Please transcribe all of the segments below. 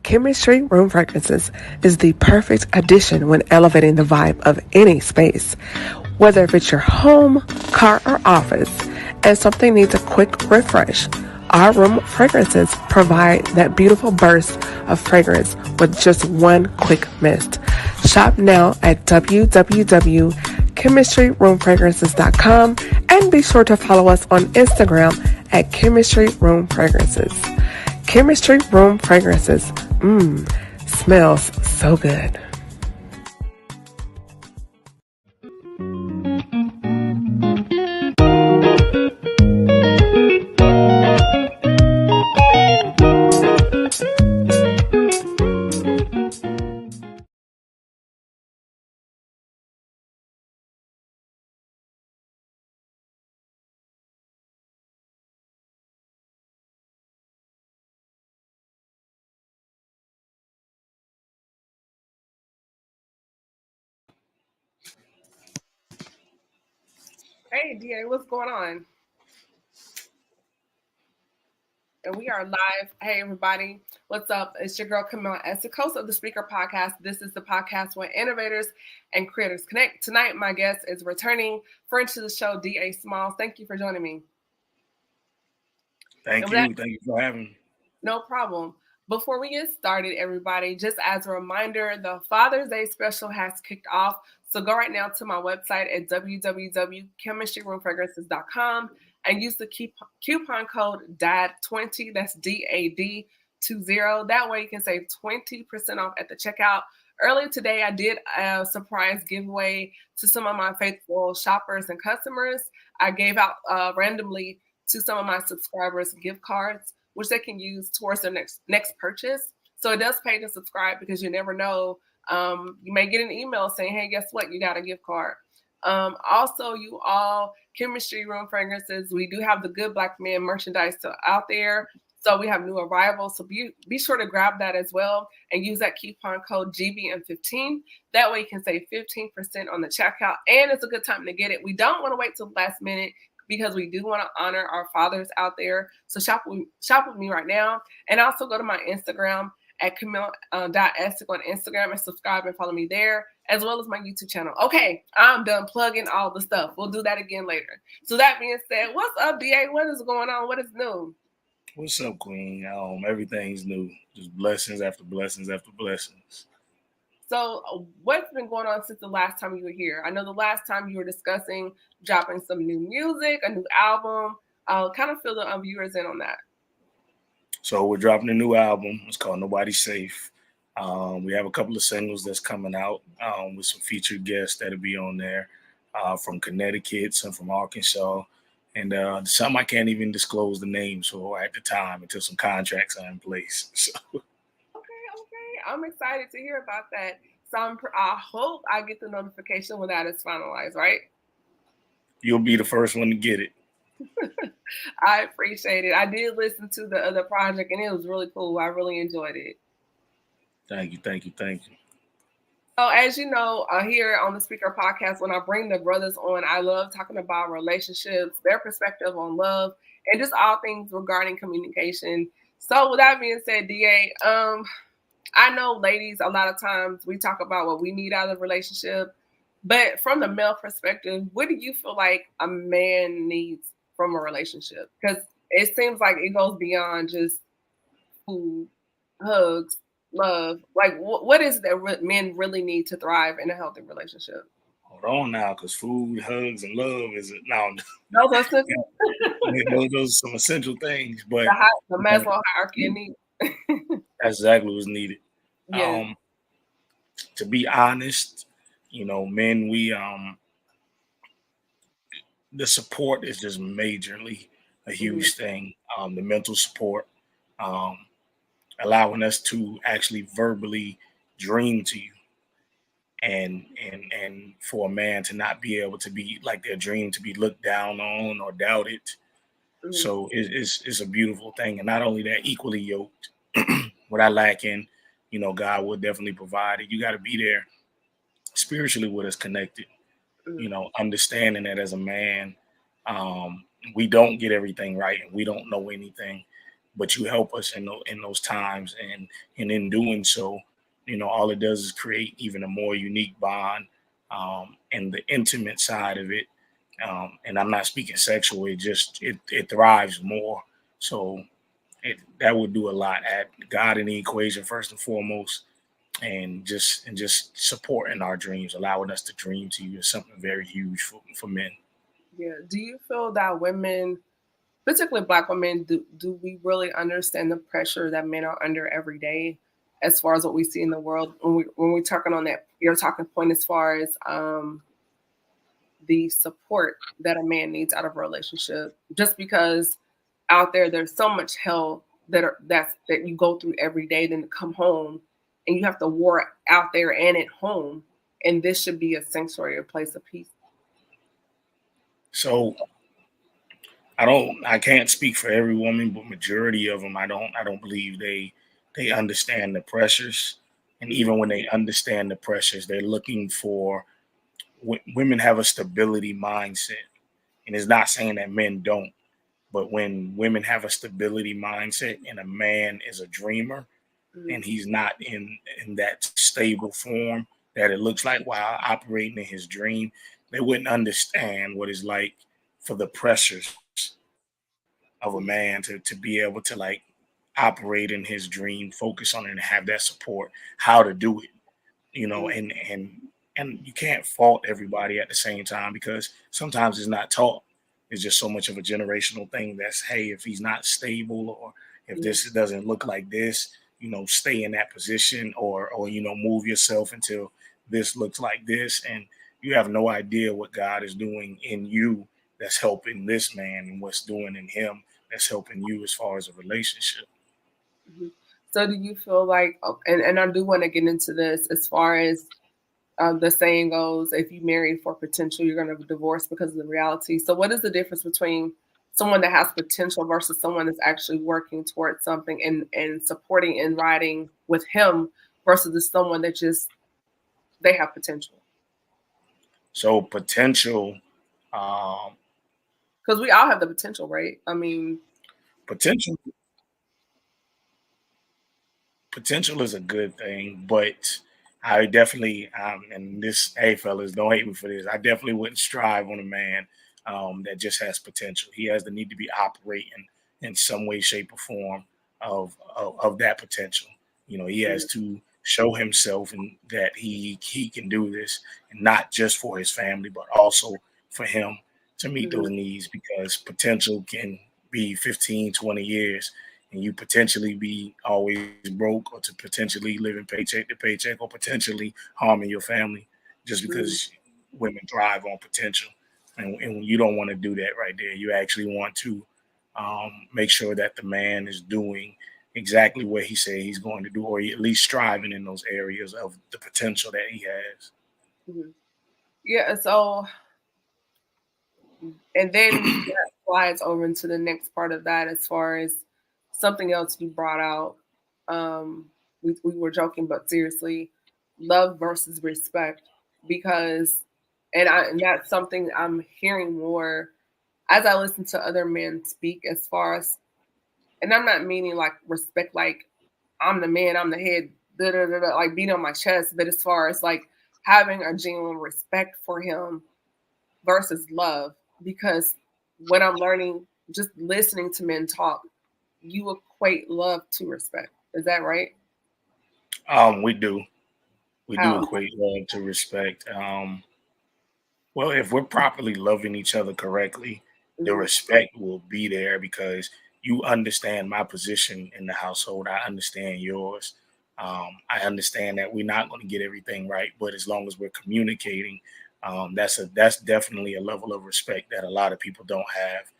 Chemistry Room Fragrances is the perfect addition when elevating the vibe of any space. Whether if it's your home, car, or office, and something needs a quick refresh, our room fragrances provide that beautiful burst of fragrance with just one quick mist. Shop now at www.chemistryroomfragrances.com and be sure to follow us on Instagram at Chemistry Room Fragrances. Chemistry Room Fragrances. Smells so good. Hey, DA, what's going on? And we are live. Hey, everybody. What's up? It's your girl, Camille, as the host of the Speaker Podcast. This is the podcast where innovators and creators connect. Tonight, my guest is returning friend to the show, DA Smalls. Thank you for joining me. Thank you for having me. No problem. Before we get started, everybody, just as a reminder, the Father's Day special has kicked off. So go right now to my website at www.chemistryroomfragrances.com and use the coupon code DAD20. That's DAD20. That way you can save 20% off at the checkout. Earlier today, I did a surprise giveaway to some of my faithful shoppers and customers. I gave out randomly to some of my subscribers gift cards, which they can use towards their next purchase. So it does pay to subscribe because you never know. You may get an email saying, hey, guess what? You got a gift card. Also, you all, Chemistry Room Fragrances, we do have the Good Black Men merchandise out there. So we have new arrivals. So be sure to grab that as well and use that coupon code GBM15. That way you can save 15% on the checkout. And it's a good time to get it. We don't want to wait till the last minute because we do want to honor our fathers out there. So shop with me right now. And also go to my Instagram at Camille.Estic on Instagram and subscribe and follow me there, as well as my YouTube channel. Okay, I'm done plugging all the stuff. We'll do that again later. So that being said, what's up, DA? What is going on? What is new? What's up, Queen? Everything's new. Just blessings after blessings after blessings. So what's been going on since the last time you were here? I know the last time you were discussing dropping some new music, a new album. I'll kind of fill the viewers in on that. So we're dropping a new album. It's called Nobody's Safe. We have a couple of singles that's coming out with some featured guests that'll be on there from Connecticut, some from Arkansas, and some I can't even disclose the names for at the time until some contracts are in place. So. Okay. I'm excited to hear about that. So I hope I get the notification when that is finalized, right? You'll be the first one to get it. I appreciate it. I did listen to the other project and it was really cool. I really enjoyed it. Thank you. So as you know, here on the Speaker Podcast, when I bring the brothers on, I love talking about relationships, their perspective on love, and just all things regarding communication. So with that being said, DA, I know ladies, a lot of times we talk about what we need out of a relationship, but from the male perspective, what do you feel like a man needs from a relationship? Because it seems like it goes beyond just food, hugs, love. Like, what is it that men really need to thrive in a healthy relationship? Hold on now, because food, hugs, and love is now. Those are essential. Those are some essential things, but the Maslow hierarchy of needs. That's exactly what's needed. Yeah. To be honest, men, the support is just majorly a huge thing. The mental support, allowing us to actually verbally dream to you, and for a man to not be able to be like their dream to be looked down on or doubted. So it's a beautiful thing, and not only that, equally yoked. What I lack in, God will definitely provide it. You got to be there spiritually with us connected. Understanding that as a man, we don't get everything right and we don't know anything, but you help us in those times, and in doing so, all it does is create even a more unique bond, and the intimate side of it. And I'm not speaking sexual; it thrives more. So that would do a lot. Add God in the equation first and foremost, and just supporting our dreams, allowing us to dream to you is something very huge for men. Yeah. Do you feel that women, particularly Black women, do we really understand the pressure that men are under every day, as far as what we see in the world when we're talking on that your talking point as far as the support that a man needs out of a relationship? Just because out there's so much hell that you go through every day, then to come home and you have to war out there and at home, and this should be a sanctuary, a place of peace. So I can't speak for every woman, but majority of them, I don't believe they understand the pressures. And Mhm, even when they understand the pressures, they're looking for women have a stability mindset. And it's not saying that men don't, but when women have a stability mindset and a man is a dreamer, mhm, and he's not in that stable form that it looks like while operating in his dream, they wouldn't understand what it's like for the pressures of a mhm, man to be able to like operate in his dream, focus on it, and have that support, how to do it, mhm, and you can't fault everybody at the same time, because sometimes it's not taught. It's just so much of a generational thing that's, hey, if he's not stable, or if yeah, this doesn't look like this, stay in that position, or move yourself until this looks like this. And you have no idea what God is doing in you that's helping this man, and what's doing in him that's helping you as far as a relationship. mhm. So do you feel like, oh, and I do want to get into this as far as the saying goes, if you marry for potential, you're going to divorce because of the reality. So, what is the difference between someone that has potential versus someone that's actually working towards something and supporting and riding with him versus the someone that just they have potential? So potential, um, Because we all have the potential, right? I mean, potential potential is a good thing, but I definitely, and this, hey fellas, don't hate me for this. I definitely wouldn't strive on a man that just has potential. He has the need to be operating in some way, shape, or form of that potential. He has mm, to show himself and that he can do this, and not just for his family, but also for him to meet those mhm, needs, because potential can be 15, 20 years, and you potentially be always broke, or to potentially living paycheck to paycheck, or potentially harming your family, just mhm, because women thrive on potential. And you don't want to do that right there. You actually want to make sure that the man is doing exactly what he said he's going to do, or at least striving in those areas of the potential that he has. mhm. Yeah. So, and then that slides over into the next part of that as far as something else you brought out. Um, we were joking, but seriously, love versus respect. Because, and that's something I'm hearing more as I listen to other men speak as far as, and I'm not meaning like respect, like I'm the man, I'm the head, da, da, da, da, like beat on my chest, but as far as like having a genuine respect for him versus love. Because when I'm learning, just listening to men talk, you equate love to respect. Is that right? We do. We do How? equate love to respect. Well, if we're properly loving each other correctly, the Mhm, respect will be there, because you understand my position in the household. I understand yours. I understand that we're not going to get everything right, but as long as we're communicating, that's definitely a level of respect that a lot of people don't have.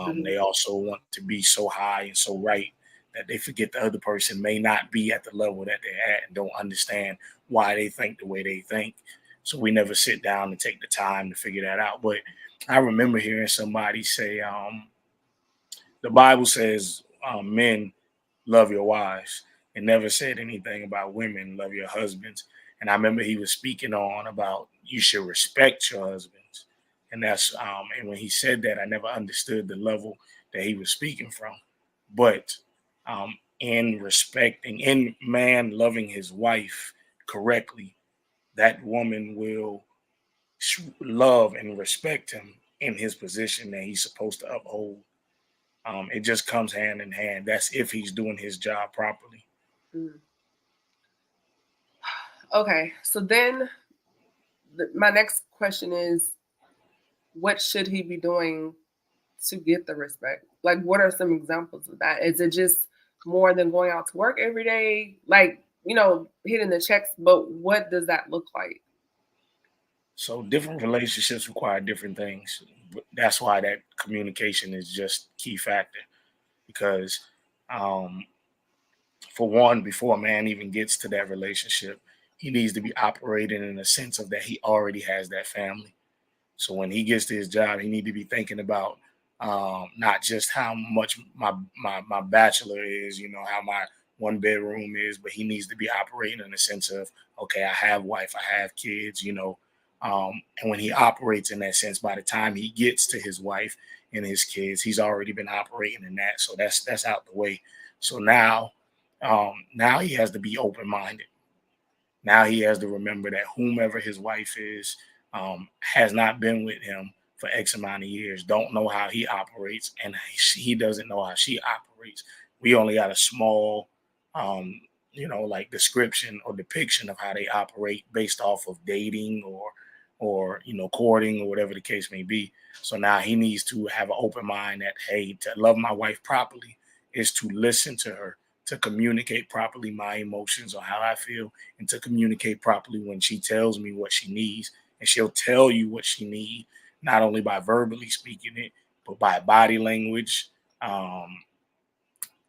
mhm, They also want to be so high and so right that they forget the other person may not be at the level that they're at, and don't understand why they think the way they think. So we never sit down and take the time to figure that out. But I remember hearing somebody say, the Bible says, men, love your wives. It never said anything about women, love your husbands. And I remember he was speaking on about you should respect your husbands. And when he said that, I never understood the level that he was speaking from. But in respecting, in man loving his wife correctly, that woman will love and respect him in his position that he's supposed to uphold. It just comes hand in hand. That's if he's doing his job properly. Mm. Okay, so then my next question is, what should he be doing to get the respect? Like, what are some examples of that? Is it just more than going out to work every day? Like, hitting the checks, but what does that look like? So different relationships require different things. That's why that communication is just key factor because um, for one, before a man even gets to that relationship, he needs to be operating in a sense of that he already has that family. So when he gets to his job, he need to be thinking about not just how much my bachelor is, how my one bedroom is, but he needs to be operating in a sense of, okay, I have wife, I have kids, and when he operates in that sense, by the time he gets to his wife and his kids, he's already been operating in that. So that's out the way. So now he has to be open minded. Now he has to remember that whomever his wife is has not been with him for X amount of years, don't know how he operates, and he doesn't know how she operates. We only got a small, like description or depiction of how they operate based off of dating or courting or whatever the case may be. So now he needs to have an open mind that, hey, to love my wife properly is to listen to her, to communicate properly my emotions or how I feel, and to communicate properly when she tells me what she needs. And she'll tell you what she needs, not only by verbally speaking it, but by body language, um,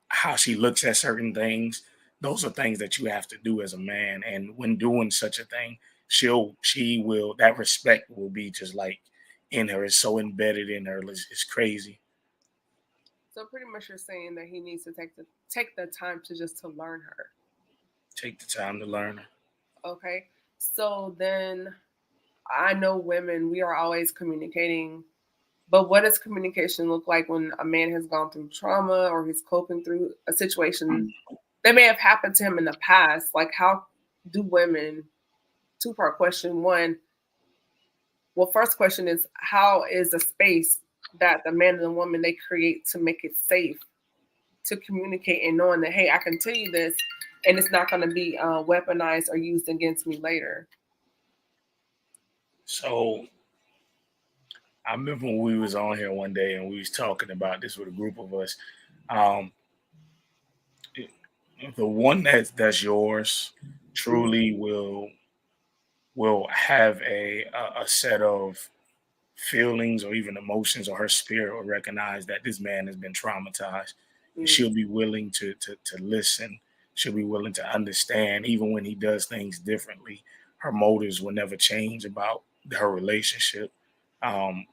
how she looks at certain things. Those are things that you have to do as a man. And when doing such a thing, she will, that respect will be just like in her. It's so embedded in her. It's crazy. So pretty much you're saying that he needs to take the time to just to learn her. Take the time to learn her. Okay. So then I know women, we are always communicating, but what does communication look like when a man has gone through trauma or he's coping through a situation that may have happened to him in the past? Like, how do women, two-part question. One, well, first question is, how is the space that the man and the woman they create to make it safe to communicate and knowing that, hey, I can tell you this and it's not going to be weaponized or used against me later? So I remember when we was on here one day and we was talking about this with a group of us. Um, the one that's yours Mhm. truly will have a set of feelings or even emotions, or her spirit will recognize that this man has been traumatized, and Mm. she'll be willing to listen. She'll be willing to understand even when he does things differently. Her motives will never change about her relationship. um,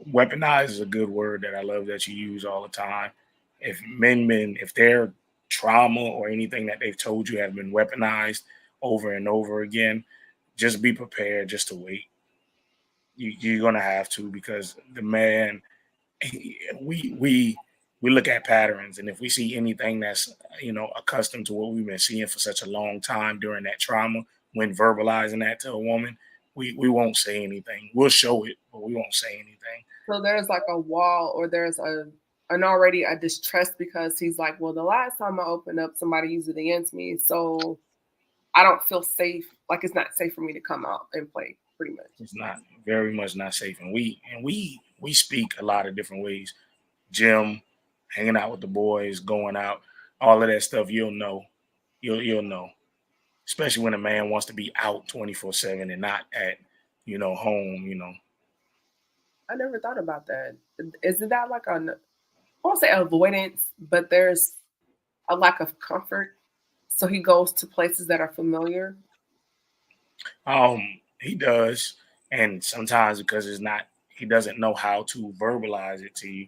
Weaponize is a good word that I love that you use all the time. If their trauma or anything that they've told you have been weaponized over and over again, just be prepared just to wait. You're gonna have to, because the man, we we we look at patterns, and if we see anything that's accustomed to what we've been seeing for such a long time during that trauma, when verbalizing that to a woman, we won't say anything. We'll show it, but we won't say anything. So there's like a wall, or there's an already a distrust because he's like, well, the last time I opened up, somebody used it against me, so I don't feel safe. Like, it's not safe for me to come out and play, pretty much. It's not, very much not safe, and we speak a lot of different ways. Gym, hanging out with the boys, going out, all of that stuff. You'll know, especially when a man wants to be out 24/7 and not at home. I never thought about that. Isn't that like I won't say avoidance, but there's a lack of comfort. So he goes to places that are familiar. He does, and sometimes because it's not, he doesn't know how to verbalize it to you.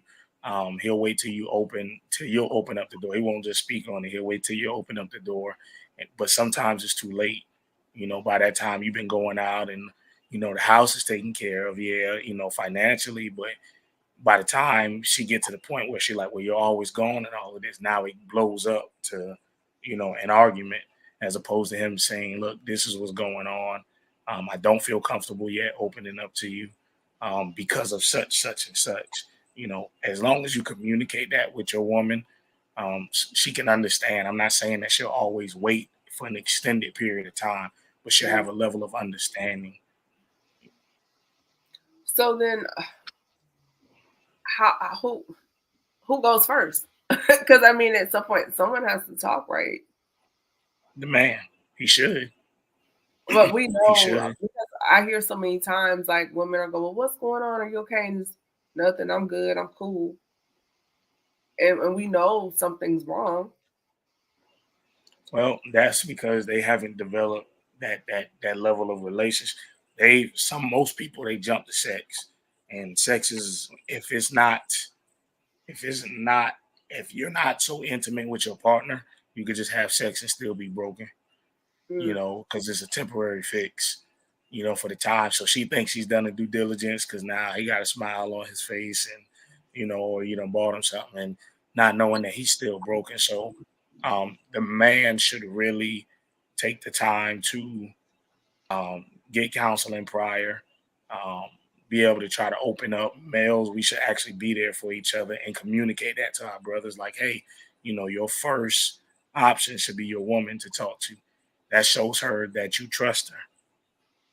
He'll wait till you'll open up the door. He won't just speak on it. He'll wait till you open up the door, but sometimes it's too late. By that time you've been going out, and the house is taken care of. Yeah, financially, but by the time she get to the point where she like, well, you're always gone and all of this, now it blows up to, an argument, as opposed to him saying, look, this is what's going on. I don't feel comfortable yet opening up to you because of such and such. As long as you communicate that with your woman, she can understand. I'm not saying that she'll always wait for an extended period of time, but she'll Mhm. have a level of understanding. So then, how who goes first? Because I mean, at some point, someone has to talk, right? The man, he should. But we He know should. because I hear so many times like women are going, "Well, what's going on? Are you okay?" And it's nothing. I'm good. I'm cool. And we know something's wrong. Well, that's because they haven't developed that level of relationship. Most people they jump to sex, and sex is if it's not if you're not so intimate with your partner, you could just have sex and still be broken. Mm, Because it's a temporary fix. For the time. So she thinks she's done a due diligence because now he got a smile on his face and or bought him something and not knowing that he's still broken. So the man should really take the time to get counseling prior, um, be able to try to open up. Males, we should actually be there for each other and communicate that to our brothers. Like, hey, your first option should be your woman to talk to. That shows her that you trust her.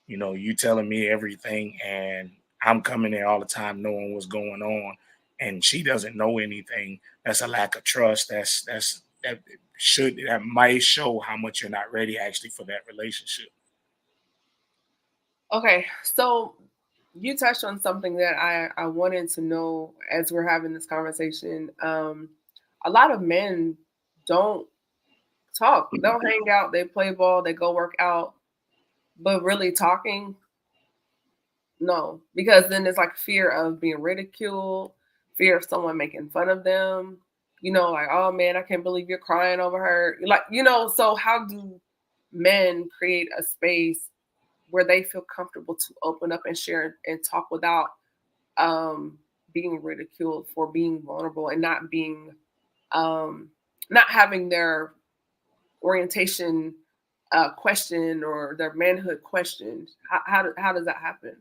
You telling me everything, and I'm coming there all the time knowing what's going on, and she doesn't know anything. That's a lack of trust. That might show how much you're not ready actually for that relationship. okay, so you touched on something that I wanted to know as we're having this conversation. A lot of men don't talk. They'll hang out, they play ball, they go work out, but really talking, no, because then it's like fear of being ridiculed, fear of someone making fun of them. Like, oh man, I can't believe you're crying over her. Like, so how do men create a space where they feel comfortable to open up and share and talk without um being ridiculed for being vulnerable and um not having their orientation questioned or their manhood questioned? How does that happen?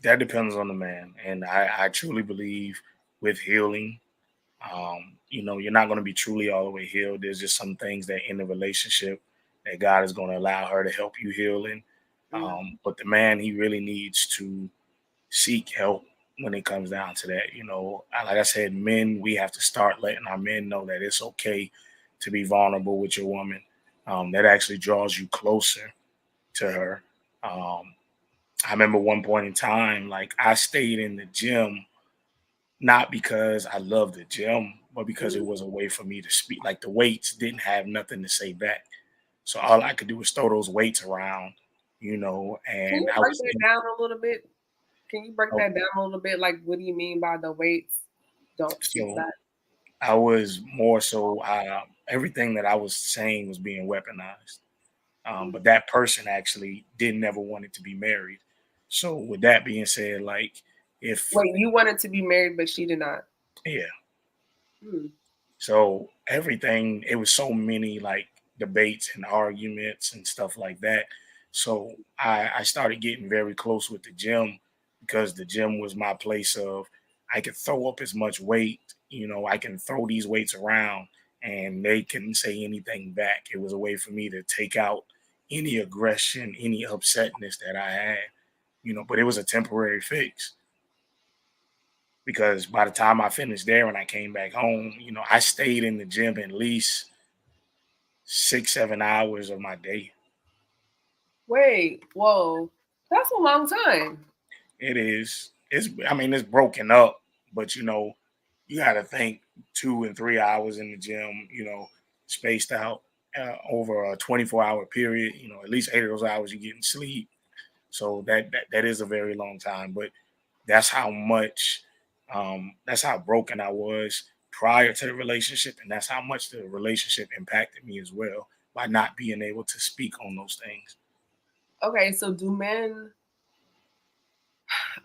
That depends on the man, and I truly believe with healing, you're not going to be truly all the way healed. There's just some things that in the relationship that God is going to allow her to help you heal in. Mm. But the man, he really needs to seek help when it comes down to that. Like I said, men, we have to start letting our men know that it's okay to be vulnerable with your woman. That actually draws you closer to her. Um, I remember one point in time, like I stayed in the gym not because I loved the gym, but because it Mm. was a way for me to speak. Like the weights didn't have nothing to say back. So all I could do was throw those weights around, Can and you I break was that down a little bit? Can you break that down a little bit? Like, what do you mean by the weights don't speak so back? I was more so everything that I was saying was being weaponized. Mm. But that person actually didn't ever want it to be married. So with that being said, like if Wait, you wanted to be married, but she did not. yeah, Mm. so everything, it was so many like debates and arguments and stuff like that. So I started getting very close with the gym because the gym was my place of I could throw up as much weight, I can throw these weights around and they couldn't say anything back. It was a way for me to take out any aggression, any upsetness that I had, but it was a temporary fix because by the time I finished there and I came back home, I stayed in the gym at least 6, 7 hours of my day. Wait, whoa, that's a long time. It is. I mean, it's broken up, but you got to think 2 and 3 hours in the gym, spaced out over a 24-hour period. At least 8 of those hours you getting sleep. So that is a very long time. But that's how much, that's how broken I was prior to the relationship, and that's how much the relationship impacted me as well by not being able to speak on those things. Okay, so do men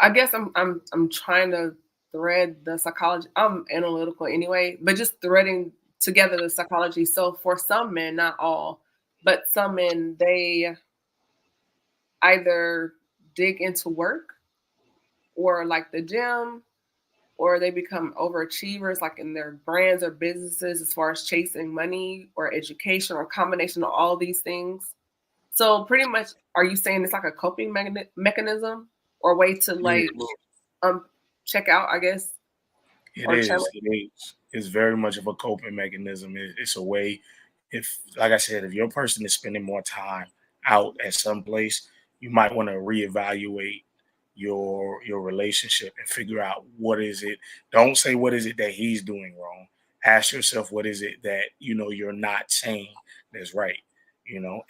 I guess I'm trying to thread the psychology. I'm analytical anyway, but just threading together the psychology. So for some men, not all, but some men, they either dig into work or like the gym, or they become overachievers like in their brands or businesses as far as chasing money or education or combination of all these things. So pretty much, are you saying it's like a coping mechanism or a way to like Yes. um check out, I guess, It or is. challenge? It is. It's very much of a coping mechanism. It's a way. If, like I said, if your person is spending more time out at some place, you might want to reevaluate your relationship and figure out what is it. Don't say what is it that he's doing wrong. Ask yourself what is it that you're not saying that's right.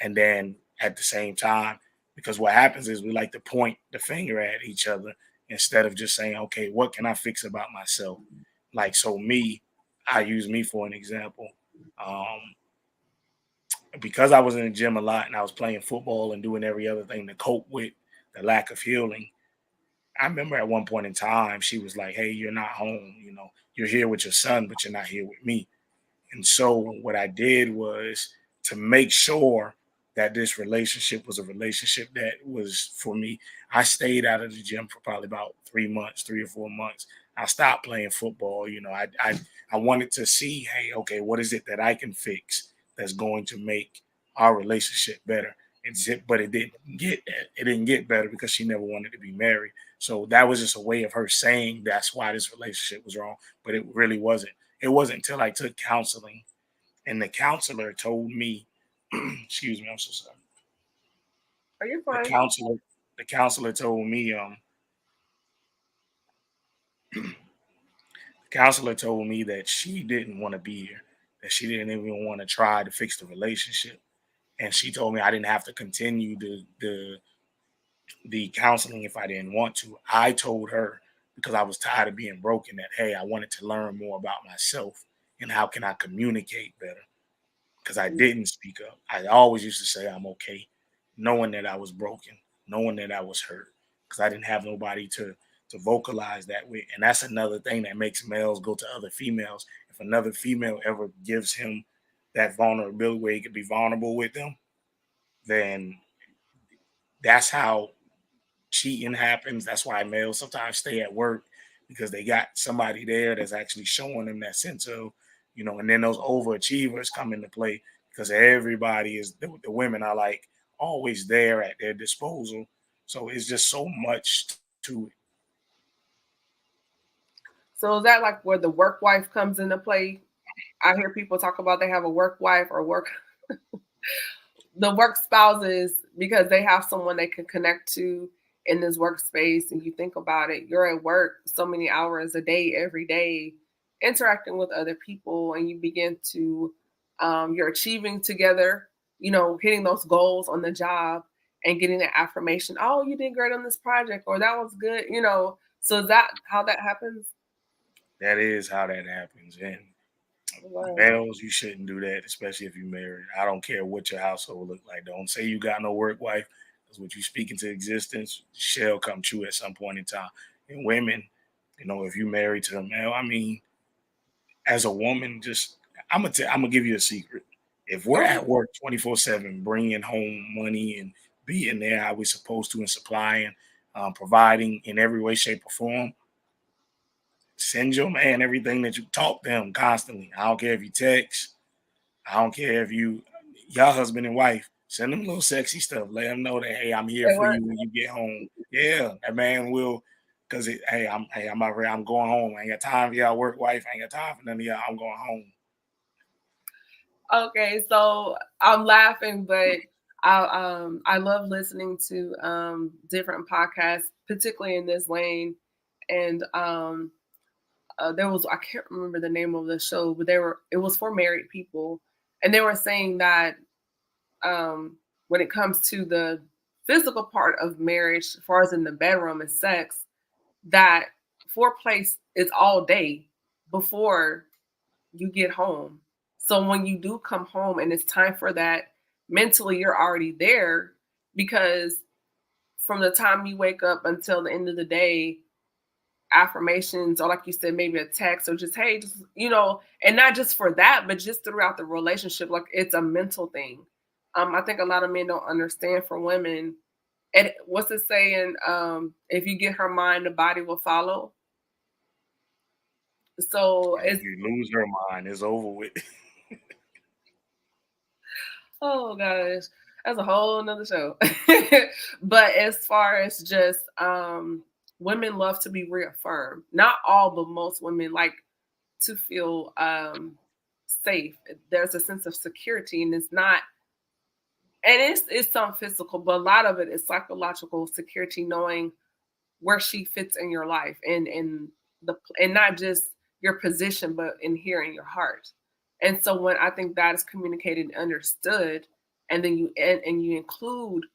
And then at the same time, because what happens is we like to point the finger at each other instead of just saying, okay, what can I fix about myself? Like, so me, I use me for an example. Um, because I was in the gym a lot and I was playing football and doing every other thing to cope with the lack of healing. I remember at one point in time, she was like, hey, you're not home. You're here with your son, but you're not here with me. And so what I did was to make sure that this relationship was a relationship that was for me. I stayed out of the gym for probably about 3 months, 3 or 4 months. I stopped playing football. I wanted to see, hey, okay, what is it that I can fix that's going to make our relationship better? But it didn't get better because she never wanted to be married. So that was just a way of her saying that's why this relationship was wrong. But it really wasn't. It wasn't until I took counseling and the counselor told me, excuse me, I'm so sorry. Are you The fine? counselor, the counselor told me, the counselor told me that she didn't want to be here, that she didn't even want to try to fix the relationship, and she told me I didn't have to continue the counseling if I didn't want to. I told her because I was tired of being broken that hey, I wanted to learn more about myself and how can I communicate better because I didn't speak up. I always used to say I'm okay, knowing that I was broken, knowing that I was hurt, because I didn't have nobody to vocalize that with. And that's another thing that makes males go to other females. If another female ever gives him that vulnerability where he could be vulnerable with them, then that's how cheating happens. That's why males sometimes stay at work because they got somebody there that's actually showing them that sense of, and then those overachievers come into play because everybody is the women are like always there at their disposal. So it's just so much to it. So is that like where the work wife comes into play? I hear people talk about they have a work wife or work the work spouses because they have someone they can connect to in this workspace. And you think about it, you're at work so many hours a day, every day, interacting with other people, and you begin to, you're achieving together, hitting those goals on the job and getting that affirmation. Oh, you did great on this project, or that was good. So is that how that happens? That is how that happens. And Wow. males, you shouldn't do that, especially if you're married. I don't care what your household look like. Don't say you got no work wife, because what you speak into existence shall come true at some point in time. And women, if you married to a male, I mean, as a woman, just I'm gonna give you a secret. If we're Okay. at work 24/7, bringing home money and being there how we're supposed to and supplying, providing in every way, shape, or form, send your man everything that you talk to him constantly. I don't care if you text. I don't care if your husband and wife, send them little sexy stuff. Let them know that hey, I'm here Say for what? you when you get home. Yeah, that man will, because I'm out here. I'm going home. I ain't got time for y'all work wife. I ain't got time for none of y'all. I'm going home. Okay, so I'm laughing, but I love listening to different podcasts, particularly in this lane. And there was, I can't remember the name of the show, but it was for married people, and they were saying that when it comes to the physical part of marriage, as far as in the bedroom and sex, that foreplay is all day before you get home. So when you do come home and it's time for that, mentally you're already there because from the time you wake up until the end of the day, affirmations, or like you said, maybe a text, or just, hey, just, and not just for that, but just throughout the relationship, like it's a mental thing. I think a lot of men don't understand for women. And what's it saying? If you get her mind, the body will follow. So And if it's, you lose her mind, it's over with. oh gosh, that's a whole nother show. But as far as just women love to be reaffirmed. Not all, but most women like to feel safe. There's a sense of security, and it's not, and it's some physical, but a lot of it is psychological security, knowing where she fits in your life, and not just your position, but in hearing your heart. And so when I think that is communicated and understood, and then and you include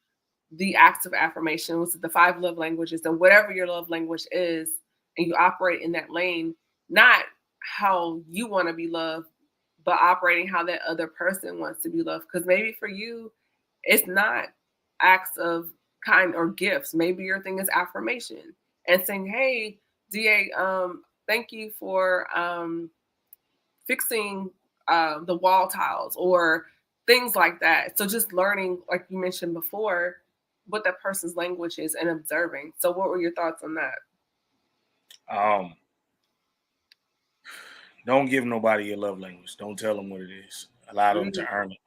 the acts of affirmation, which is the five love languages, and whatever your love language is, and you operate in that lane, not how you want to be loved, but operating how that other person wants to be loved. Because maybe for you, it's not acts of kind or gifts. Maybe your thing is affirmation and saying, "Hey, Da, thank you for fixing the wall tiles," or things like that. So just learning, like you mentioned before, what that person's language is and observing. So what were your thoughts on that? Um, don't give nobody your love language. Don't tell them what it is. Allow them Mm, to earn it.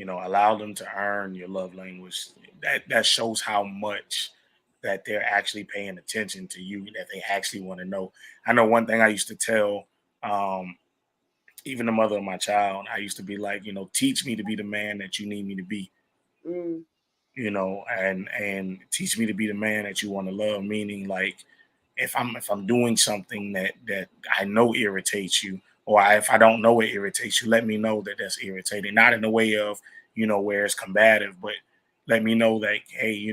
Allow them to earn your love language. That shows how much that they're actually paying attention to you, that they actually want to know. I know one thing I used to tell um, even the mother of my child. I used to be like, teach me to be the man that you need me to be. mm, And teach me to be the man that you want to love. Meaning, like, if I'm doing something that I know irritates you, or if I don't know it irritates you, let me know that that's irritating. Not in the way of where it's combative, but let me know that, hey,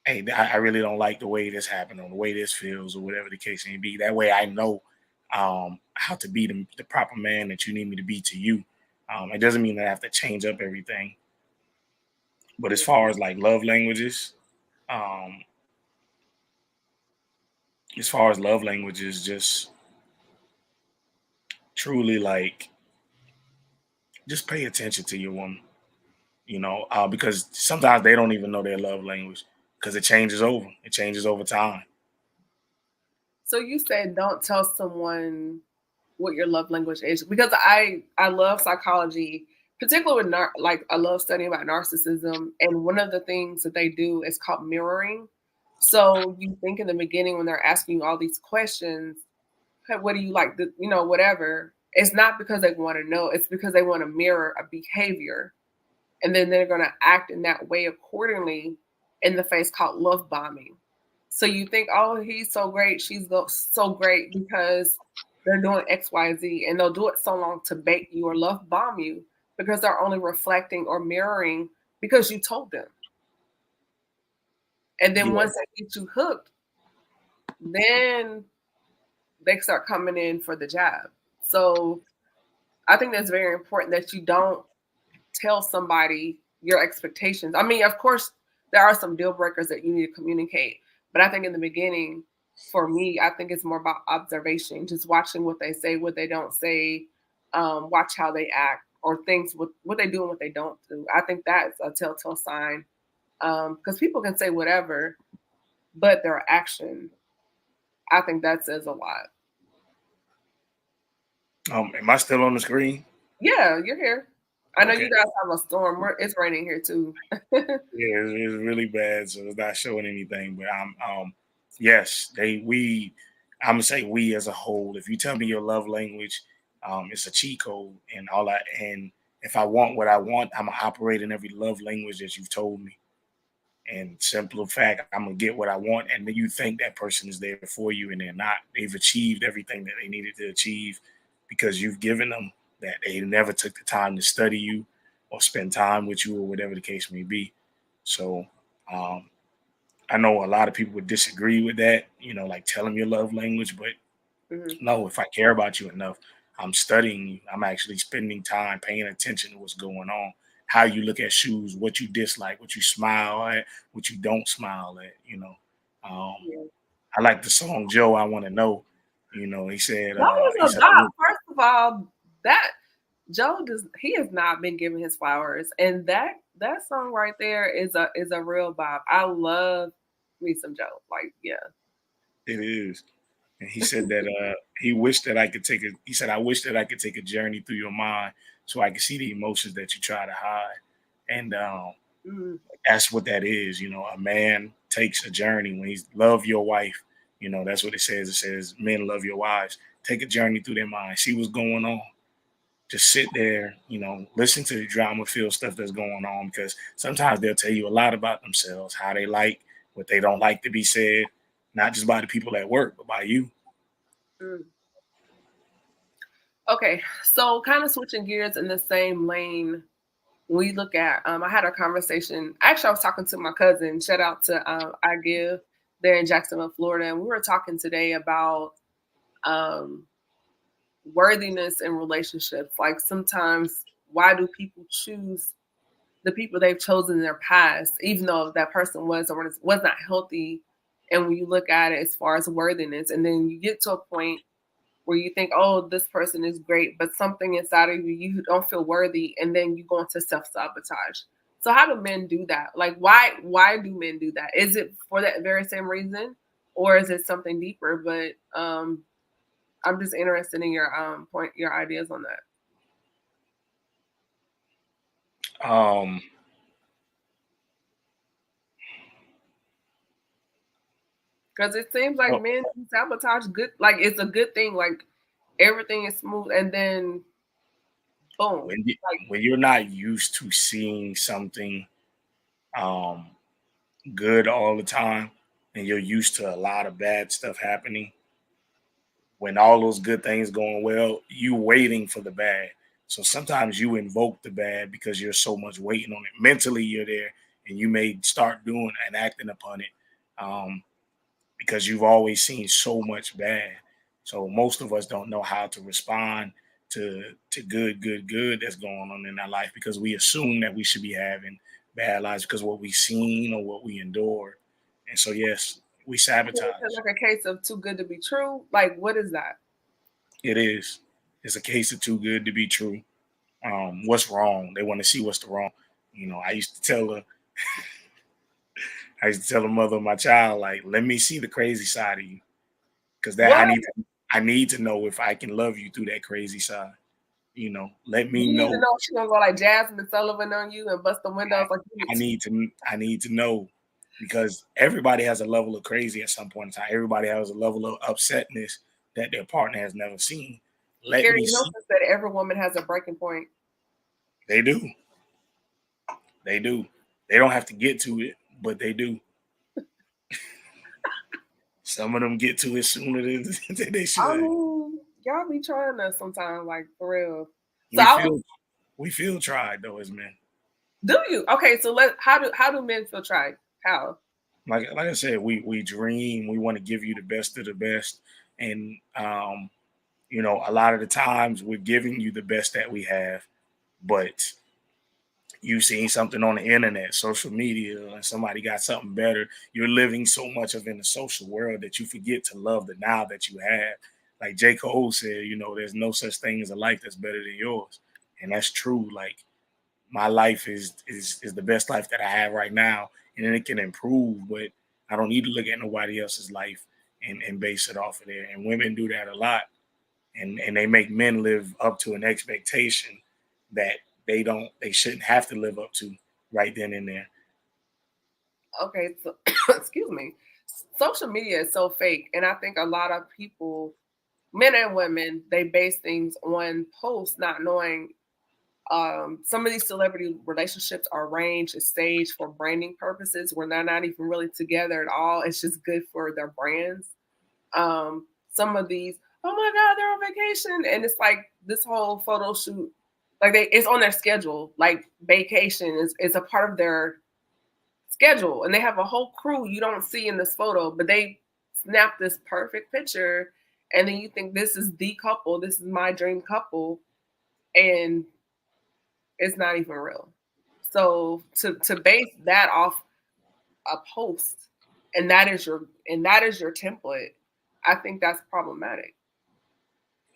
hey, I really don't like the way this happened, or the way this feels, or whatever the case may be. That way, I know how to be the proper man that you need me to be to you. It doesn't mean that I have to change up everything, but as yeah. far as like love languages, um, just truly, like, just pay attention to your woman. Because sometimes they don't even know their love language because it changes over. It changes over time. So you said don't tell someone what your love language is, because I love psychology, particularly with like I love studying about narcissism, and one of the things that they do is called mirroring. So you think in the beginning when they're asking you all these questions, "Hey, what do you like? Whatever." It's not because they want to know; it's because they want to mirror a behavior, and then they're going to act in that way accordingly in the face, called love bombing. So you think, oh, he's so great, so great because they're doing X, Y, Z, and they'll do it so long to bait you or love bomb you because they're only reflecting or mirroring because you told them. And then Yeah. once they get you hooked, then they start coming in for the jab. So I think that's very important that you don't tell somebody your expectations. I mean, of course, there are some deal breakers that you need to communicate, but I think in the beginning, for me, I think it's more about observation, just watching what they say, what they don't say, watch how they act, or things with what they do and what they don't do. I think that's a telltale sign, because people can say whatever, but their action, I think that says a lot. Am I still on the screen? Yeah, you're here. I know you Okay. guys have a storm. It's raining here too. Yeah, it's really bad, so it's not showing anything. But yes, I'm gonna say we as a whole. If you tell me your love language, it's a cheat code, and if I want what I want, I'm gonna operate in every love language that you've told me. And simple fact, I'm gonna get what I want, and then you think that person is there for you, and they're not. They've achieved everything that they needed to achieve because you've given them that. They never took the time to study you or spend time with you, or whatever the case may be. So um, I know a lot of people would disagree with that, like tell them your love language, but Mhm. no, if I care about you enough, I'm studying you. I'm actually spending time paying attention to what's going on. how you look at shoes, what you dislike, what you smile at, what you don't smile at. Um, Yeah. I like the song Joe. I want to know. He said. That was a bop. First of all, that he has not been given his flowers, and that song right there is a real bop. I love me some Joe. Like, yeah. It is. And he said that he wished that I could take a. He said, "I wish that I could take a journey through your mind, so I could see the emotions that you try to hide." And Mm. that's what that is. A man takes a journey when he's love your wife. That's what it says. It says men love your wives. Take a journey through their mind, see what's going on. Just sit there, listen to the drama, feel stuff that's going on, because sometimes they'll tell you a lot about themselves, how they like, what they don't like to be said, not just by the people at work, but by you. Mm. Okay, so kind of switching gears in the same lane, we look at. I had a conversation. Actually, I was talking to my cousin. Shout out to I Give there in Jacksonville, Florida, and we were talking today about um, worthiness in relationships. Like sometimes, why do people choose the people they've chosen in their past, even though that person was not healthy? And when you look at it as far as worthiness, and then you get to a point where you think, oh, this person is great, but something inside of you don't feel worthy, and then you go into self-sabotage. So how do men do that? Like why do men do that? Is it for that very same reason, or is it something deeper? But I'm just interested in your ideas on that. Um, Because it seems like well, men do sabotage good, like it's a good thing, like everything is smooth, and then boom. when you, Like, when you're not used to seeing something um, good all the time, and you're used to a lot of bad stuff happening, when all those good things going well, you waiting for the bad. So sometimes you invoke the bad because you're so much waiting on it. Mentally, you're there, and you may start doing and acting upon it um, because you've always seen so much bad. So most of us don't know how to respond to good that's going on in our life, because we assume that we should be having bad lives because what we've seen or what we endure. And so yes, we is it sabotage. like a case of too good to be true? Like, what is that? It is. It's a case of too good to be true. What's wrong? They want to see what's the wrong. I used to tell her, I used to tell the mother of my child, like, let me see the crazy side of you, because that What? I need to know if I can love you through that crazy side. Let You me need to know. know if she gonna go like Jasmine Sullivan on you and bust the windows like you I need need to know, because everybody has a level of crazy at some point in time. Everybody has a level of upsetness that their partner has never seen. Let Gary me see. Hilton said every woman has a breaking point. They do. They do. They don't have to get to it, but they do. Some of them get to it sooner than, than they I should. mean, y'all be trying us sometimes, like for real. So We I was, feel we feel tried though as men. do you? Okay, so how do men feel tried? How? Like I said, we dream. We want to give you the best of the best, and a lot of the times we're giving you the best that we have, but you've seen something on the internet, social media, and somebody got something better. You're living so much of in the social world that you forget to love the now that you have. Like J. Cole said, there's no such thing as a life that's better than yours. And that's true. Like my life is the best life that I have right now. And then it can improve, but I don't need to look at nobody else's life and base it off of there. And women do that a lot. And they make men live up to an expectation that they shouldn't have to live up to right then and there. Okay, so excuse me. Social media is so fake, and I think a lot of people, men and women, they base things on posts, not knowing some of these celebrity relationships are arranged and staged for branding purposes where they're not even really together at all. It's just good for their brands. Some of these, oh my God, they're on vacation. And it's like this whole photo shoot, like it's on their schedule. Like vacation is a part of their schedule. And they have a whole crew you don't see in this photo, but they snap this perfect picture. And then you think this is the couple, this is my dream couple. And it's not even real. So to base that off a post, and that is your template, I think that's problematic.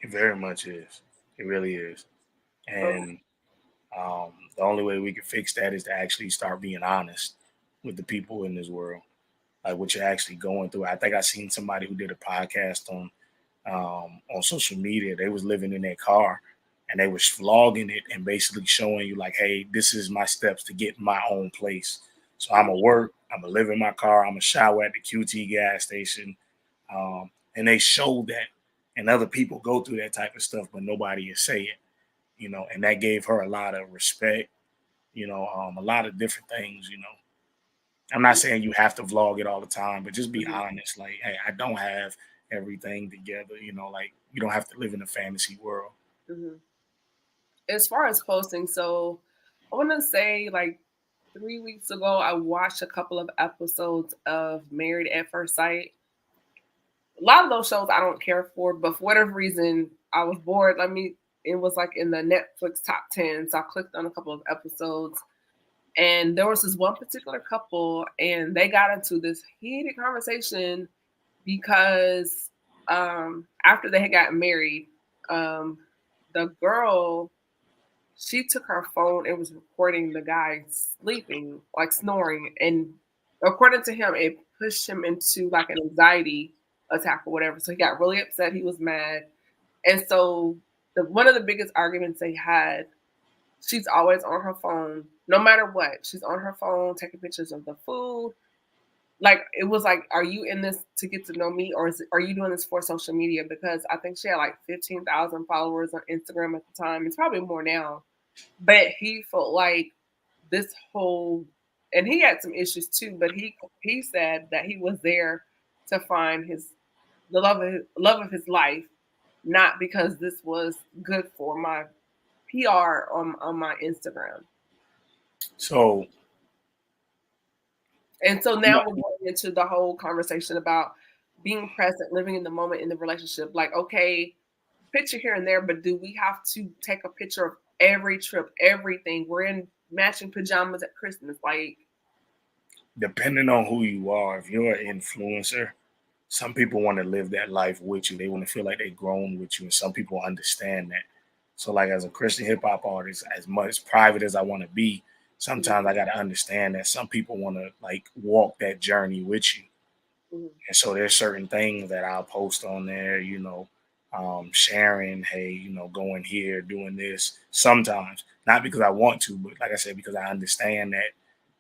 It very much is. It really is. So And the only way we can fix that is to actually start being honest with the people in this world, like what you're actually going through. I think I seen somebody who did a podcast on social media. They was living in their car and they was vlogging it and basically showing you like, hey, this is my steps to get my own place. So I'm gonna work, I'm gonna live in my car, I'm gonna shower at the QT gas station. And they showed that. And other people go through that type of stuff, but nobody is saying, and that gave her a lot of respect, a lot of different things. I'm not saying you have to vlog it all the time, but just be mhm, honest. Like, hey, I don't have everything together. Like you don't have to live in a fantasy world. mhm. As far as posting, so I want to say like 3 weeks ago, I watched a couple of episodes of Married at First Sight. A lot of those shows I don't care for, but for whatever reason, I was bored. It was like in the Netflix top 10. So I clicked on a couple of episodes, and there was this one particular couple, and they got into this heated conversation because after they had gotten married, um, the girl, she took her phone and was recording the guy sleeping, like snoring. And according to him, it pushed him into like an anxiety attack or whatever. So he got really upset. He was mad. And so one of the biggest arguments they had, she's always on her phone, no matter what. She's on her phone, taking pictures of the food. Like it was like, are you in this to get to know me, or are you doing this for social media? Because I think she had like 15,000 followers on Instagram at the time. It's probably more now, but he felt like this whole, and he had some issues too, but he said that he was there to find the love of his life, not because this was good for my PR on my Instagram. So, And so no, now we're going into the whole conversation about being present, living in the moment in the relationship. Like, okay, picture here and there, but do we have to take a picture of every trip, everything? We're in matching pajamas at Christmas. Like, depending on who you are, if you're an influencer, some people want to live that life with you. They want to feel like they've grown with you, and some people understand that. So, like as a Christian hip hop artist, as much private as I want to be, sometimes I got to understand that some people want to like walk that journey with you. mhm, And so there's certain things that I'll post on there, sharing, hey, going here, doing this. Sometimes, not because I want to, but like I said, because I understand that,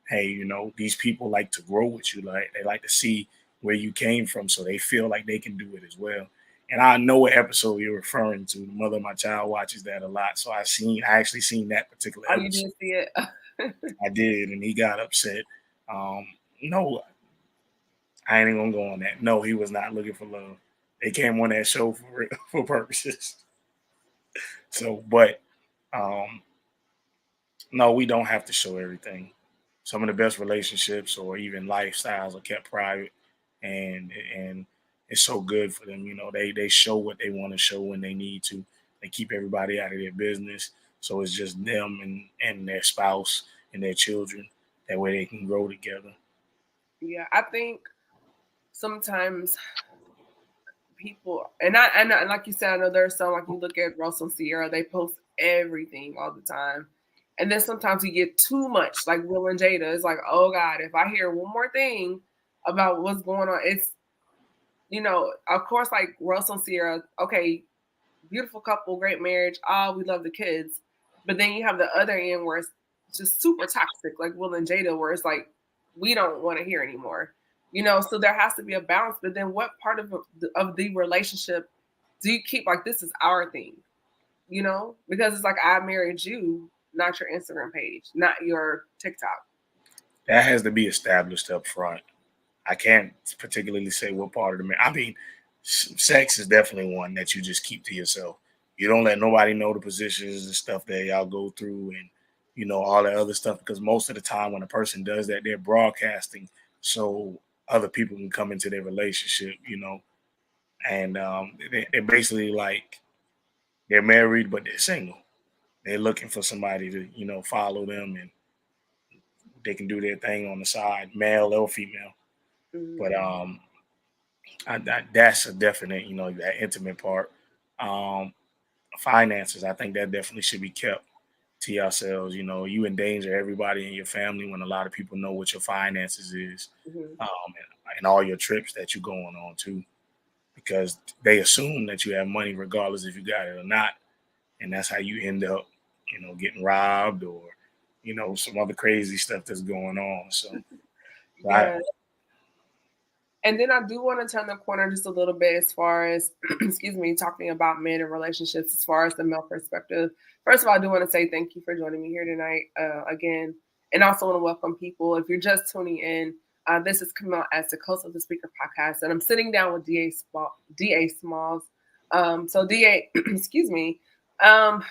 hey, these people like to grow with you. Like they like to see where you came from, so they feel like they can do it as well. And I know what episode you're referring to. The mother of my child watches that a lot, so I actually seen that particular oh, you episode. did see it. I did, and he got upset. No, I ain't even gonna go on that. No, he was not looking for love. They came on that show for for purposes. So, but um, no, we don't have to show everything. Some of the best relationships or even lifestyles are kept private, and it's so good for them. They show what they want to show when they need to. They keep everybody out of their business, so it's just them and their spouse and their children. That way they can grow together. Yeah, I think sometimes people, and like you said, I know there's some, like you look at Russell and Sierra, they post everything all the time. And then sometimes you get too much, like Will and Jada. It's like, oh God, if I hear one more thing about what's going on, it's, of course, like Russell and Sierra, okay, beautiful couple, great marriage. Oh, we love the kids. But then you have the other end where it's just super toxic, like Will and Jada, where it's like, we don't want to hear anymore. So there has to be a balance. But then what part of the relationship do you keep like, this is our thing? Because it's like, I married you, not your Instagram page, not your TikTok. That has to be established up front. I can't particularly say what part of the man. I mean, sex is definitely one that you just keep to yourself. You don't let nobody know the positions and stuff that y'all go through, and all that other stuff. Because most of the time, when a person does that, they're broadcasting so other people can come into their relationship. And they're basically like they're married, but they're single. They're looking for somebody to follow them, they can do their thing on the side, male or female. But Mhm. that's a definite, that intimate part. Um, Finances, I think that definitely should be kept to yourselves. You endanger everybody in your family when a lot of people know what your finances is, Mhm. and all your trips that you're going on too, because they assume that you have money regardless if you got it or not, and that's how you end up, getting robbed or, some other crazy stuff that's going on. So, I, Yeah. And then I do want to turn the corner just a little bit as far as, excuse me, talking about men and relationships as far as the male perspective. First of all, I do want to say thank you for joining me here tonight again. And also want to welcome people. If you're just tuning in, this is coming out as the Coast of the Speaker podcast. And I'm sitting down with DA Smalls. So, DA, excuse me, um,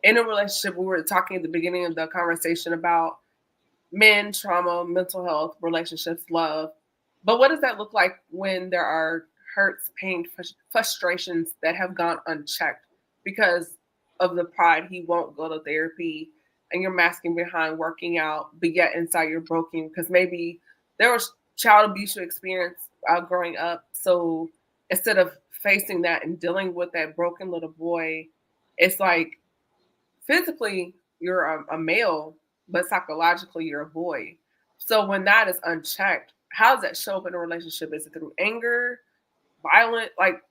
in a relationship, we were talking at the beginning of the conversation about men, trauma, mental health, relationships, love. But what does that look like when there are hurts, pain, frustrations that have gone unchecked because of the pride? He won't go to therapy, and you're masking behind working out, but yet inside you're broken because maybe there was child abuse you experienced growing up. So instead of facing that and dealing with that broken little boy, it's like physically you're a male, but psychologically you're a boy. So when that is unchecked, how does that show up in a relationship? Is it through anger, violent? Like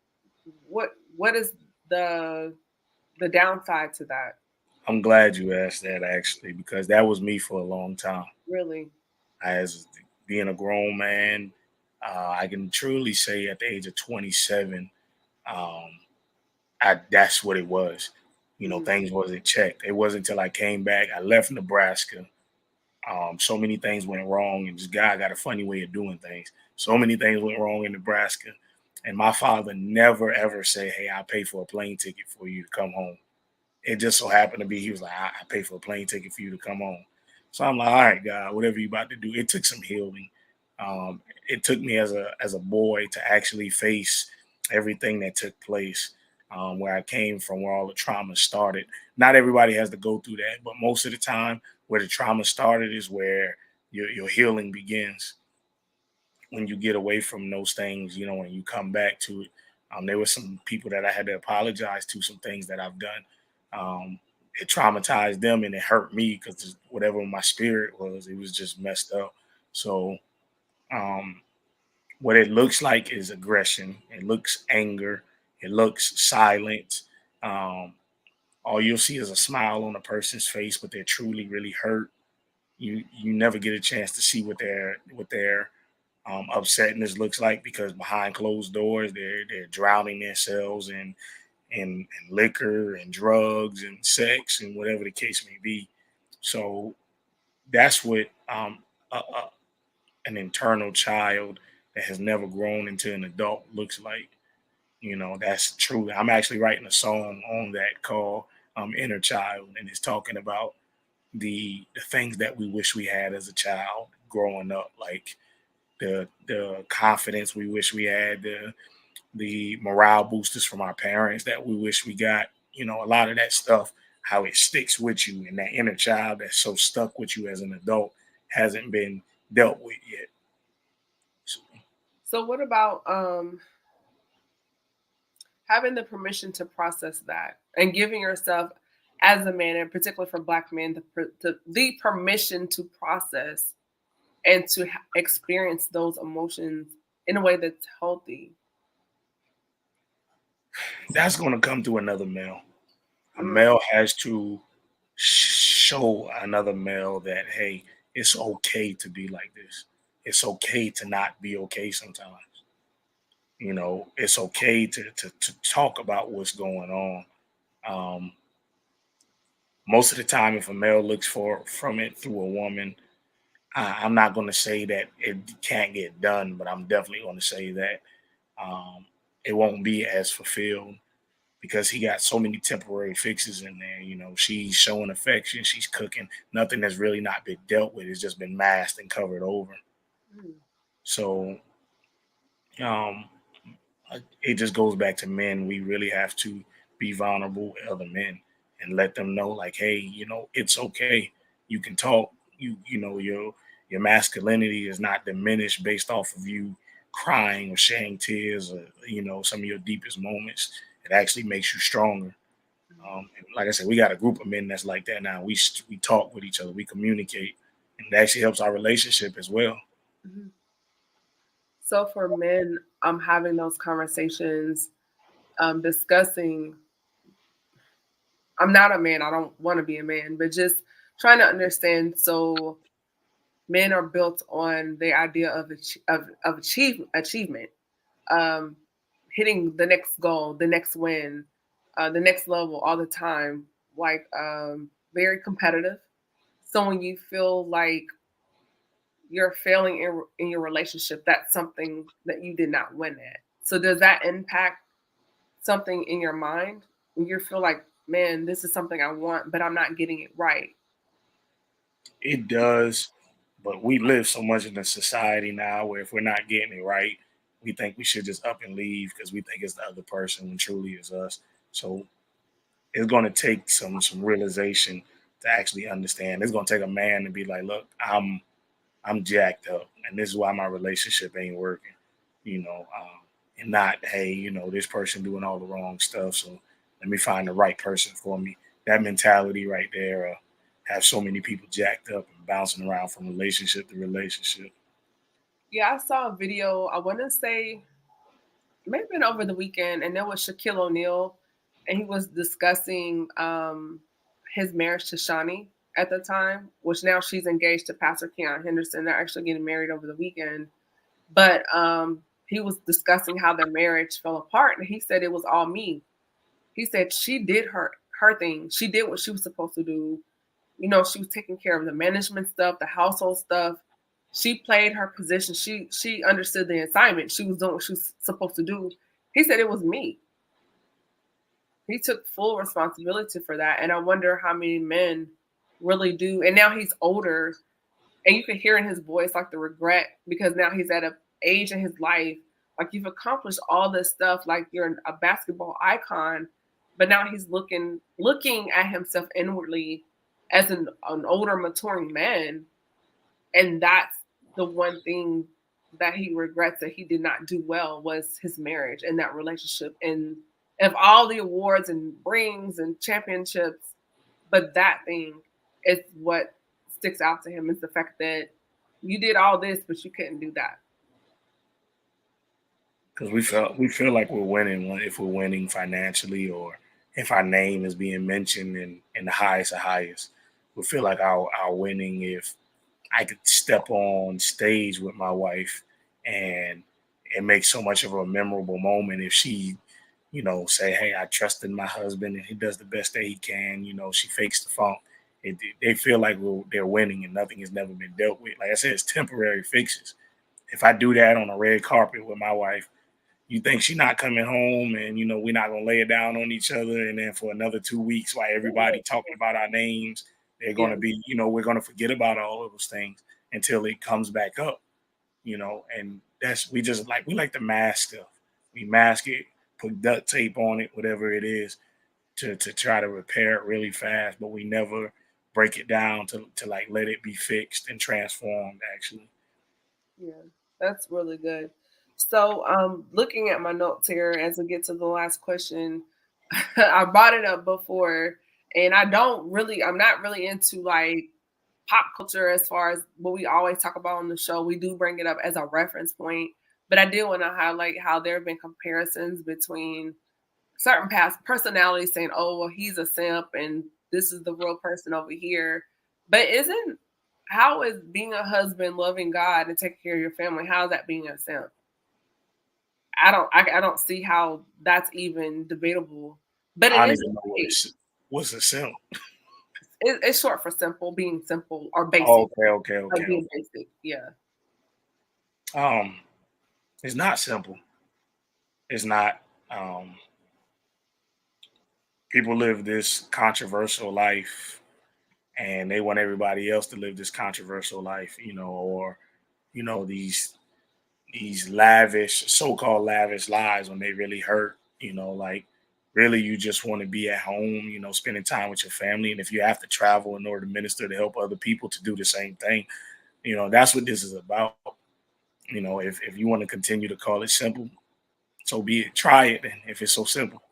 what is the the downside to that? I'm glad you asked that actually, because that was me for a long time. Really? As being a grown man, I can truly say at the age of 27, um, that's what it was. Mhm. Things wasn't checked. It wasn't until I came back. I left Nebraska. So many things went wrong, and this guy got a funny way of doing things. So many things went wrong in Nebraska, and my father never ever said, "Hey, I'll pay for a plane ticket for you to come home." It just so happened to be he was like, I pay for a plane ticket for you to come home. So I'm like, all right, God, whatever you about to do. It took some healing. It took me as a boy to actually face everything that took place, where I came from, where all the trauma started. Not everybody has to go through that, but most of the time, where the trauma started is where your healing begins. When you get away from those things, when you come back to it. There were some people that I had to apologize to, some things that I've done. It traumatized them and it hurt me because whatever my spirit was, it was just messed up. So, um, what it looks like is aggression. It looks anger. It looks silence. Um, all you'll see is a smile on a person's face, but they're truly really hurt. You never get a chance to see what their upsetness looks like, because behind closed doors they're drowning themselves in liquor and drugs and sex and whatever the case may be. So that's what an internal child that has never grown into an adult looks like. That's true. I'm actually writing a song on that called Inner Child, and it's talking about the things that we wish we had as a child growing up, like the confidence we wish we had, the morale boosters from our parents that we wish we got. A lot of that stuff, how it sticks with you, and that inner child that's so stuck with you as an adult hasn't been dealt with yet. So, So what about having the permission to process that and giving yourself as a man, and particularly for black men, the permission to process and to experience those emotions in a way that's healthy. that's going to come through another male. A Mm, male has to show another male that, hey, it's okay to be like this. It's okay to not be okay sometimes. It's okay to talk about what's going on. Um, Most of the time, if a male looks for from it through a woman, I'm not going to say that it can't get done, but I'm definitely going to say that um, it won't be as fulfilled, because he got so many temporary fixes in there. She's showing affection, she's cooking. Nothing that's really not been dealt with. It's just been masked and covered over. mm. So um, it just goes back to men. We really have to be vulnerable with other men and let them know, like, hey, it's okay. You can talk. your masculinity is not diminished based off of you crying or shedding tears or some of your deepest moments. It actually makes you stronger. And like I said, we got a group of men that's like that now. We talk with each other, we communicate, and it actually helps our relationship as well. Mhm. So for men, I'm having those conversations, discussing. I'm not a man. I don't want to be a man, but just trying to understand. So men are built on the idea of achievement, um, hitting the next goal, the next win, the next level all the time. Like, very competitive. So when you feel like you're failing in your relationship, that's something that you did not win at. So does that impact something in your mind when you feel like, man, this is something I want, but I'm not getting it right? It does, but we live so much in a society now where if we're not getting it right, we think we should just up and leave because we think it's the other person when truly it's us. So it's going to take some realization to actually understand. It's going to take a man to be like, look, I'm jacked up, and this is why my relationship ain't working. And not, hey, this person doing all the wrong stuff, so let me find the right person for me. That mentality right there, have so many people jacked up and bouncing around from relationship to relationship. Yeah, I saw a video. I want to say it may have been over the weekend, and there was Shaquille O'Neal, and he was discussing his marriage to Shawnee at the time, which now she's engaged to Pastor Keon Henderson. They're actually getting married over the weekend. But he was discussing how their marriage fell apart, and he said it was all me. He said she did her thing. She did what she was supposed to do. She was taking care of the management stuff, the household stuff. She played her position. She understood the assignment. She was doing what she was supposed to do. He said it was me. He took full responsibility for that. And I wonder how many men really do. And now he's older, and you can hear in his voice like the regret, because now he's at a age in his life, like you've accomplished all this stuff, like you're a basketball icon, but now he's looking at himself inwardly as an older maturing man, and that's the one thing that he regrets that he did not do well was his marriage and that relationship, and of all the awards and rings and championships, but that thing is what sticks out to him, is the fact that you did all this but you couldn't do that. Because we feel like we're winning if we're winning financially or if our name is being mentioned in the highest of highest. We feel like our winning if I could step on stage with my wife and it makes so much of a memorable moment if she, say, hey, I trust in my husband and he does the best that he can. She fakes the funk. They feel like they're winning and nothing has never been dealt with. Like I said, it's temporary fixes. If I do that on a red carpet with my wife, you think she's not coming home and we're not gonna lay it down on each other and then for another 2 weeks while everybody talking about our names, they're Yeah. gonna be, we're gonna forget about all of those things until it comes back up, and that's we like to mask stuff. We mask it, put duct tape on it, whatever it is, to try to repair it really fast, but we never break it down to like let it be fixed and transformed actually. Yeah, that's really good. So, looking at my notes here as we get to the last question, I brought it up before, and I'm not really into like pop culture as far as what we always talk about on the show. We do bring it up as a reference point, but I did want to highlight how there have been comparisons between certain past personalities saying, "Oh, well, he's a simp, and this is the real person over here." But isn't how is being a husband, loving God, and taking care of your family? How is that being a simp? I don't see how that's even debatable. But I it don't is even know okay. what's a simp. It's short for simple, being simple or Oh, basic, okay, okay, like okay, being okay. basic. Yeah. It's not simple. It's not. Um, People live this controversial life and they want everybody else to live this controversial life, or these lavish, so-called lavish lives when they really hurt, like really you just want to be at home, spending time with your family. And if you have to travel in order to minister to help other people to do the same thing, that's what this is about. If you want to continue to call it simple, so be it. Try it. And if it's so simple,